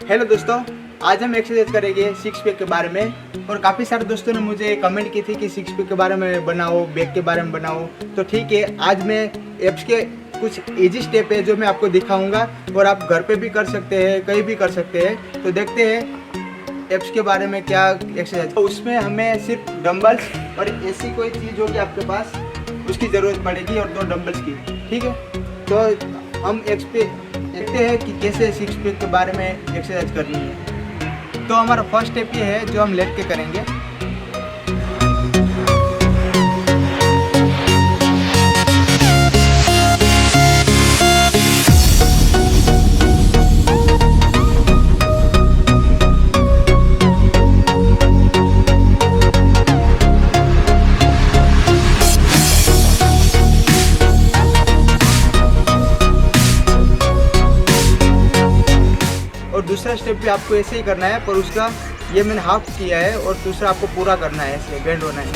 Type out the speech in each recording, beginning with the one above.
Hello दोस्तों, आज हम एक्सरसाइज करेंगे सिक्स पैक के बारे में। और काफ़ी सारे दोस्तों ने मुझे कमेंट की थी कि सिक्स पैक के बारे में बनाओ, बैक के बारे में बनाओ। तो ठीक है, आज मैं एप्स के कुछ इजी स्टेप है जो मैं आपको दिखाऊंगा और आप घर पे भी कर सकते हैं, कहीं भी कर सकते हैं। तो देखते हैं एप्स के बारे में क्या एक्सरसाइज। तो उसमें हमें सिर्फ डंबल्स और ऐसी कोई चीज़ होगी आपके पास, उसकी ज़रूरत पड़ेगी और 2 डंबल्स की। ठीक है, तो हम एप्स पे देखते हैं कि कैसे सिक्स पैक के बारे में एक्सरसाइज करनी है। तो हमारा फर्स्ट स्टेप ये है जो हम लेट के करेंगे। और दूसरा स्टेप भी आपको ऐसे ही करना है, पर उसका ये मैंने हाफ किया है और दूसरा आपको पूरा करना है, ऐसे बेंड होना है।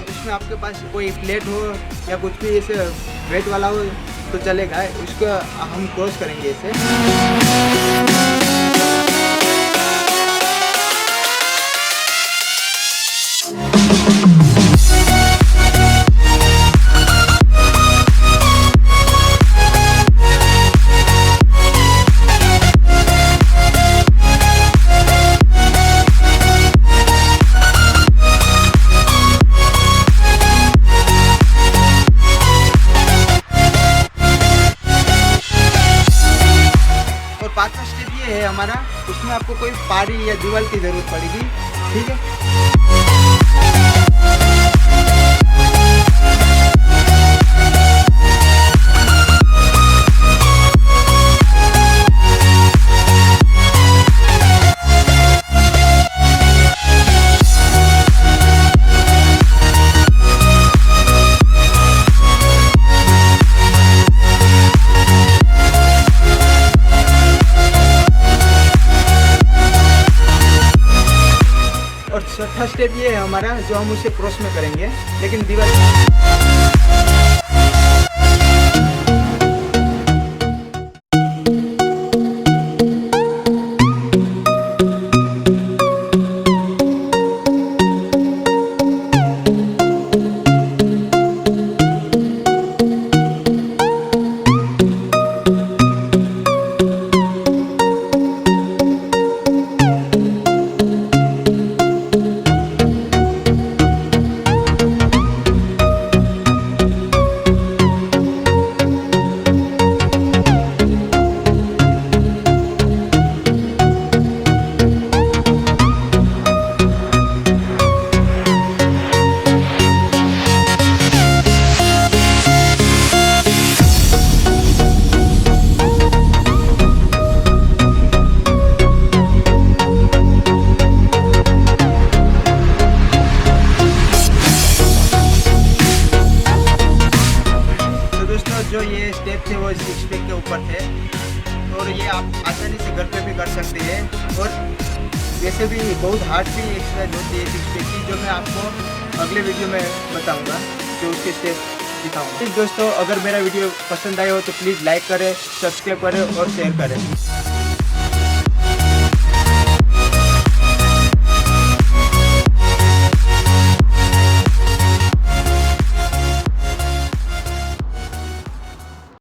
उसमें आपके पास कोई प्लेट हो या कुछ भी ऐसे वेट वाला हो तो चलेगा। उसको हम क्रॉस करेंगे ऐसे। पांचवा स्टेप ये है हमारा, उसमें आपको कोई पारी या दीवार की जरूरत पड़ेगी। ठीक है, और छठा स्टेप ये है हमारा जो हम उसे क्रॉस में करेंगे, लेकिन दीवार। और ये आप आसानी से घर पे भी कर सकते हैं। और वैसे भी बहुत हार्ड भी एक्सरसाइज होती है सिक्स पैक की, जो मैं आपको अगले वीडियो में बताऊंगा, जो उसके स्टेप दिखाऊंगा। दोस्तों, अगर मेरा वीडियो पसंद आया हो तो प्लीज़ लाइक करें, सब्सक्राइब करें और शेयर करें।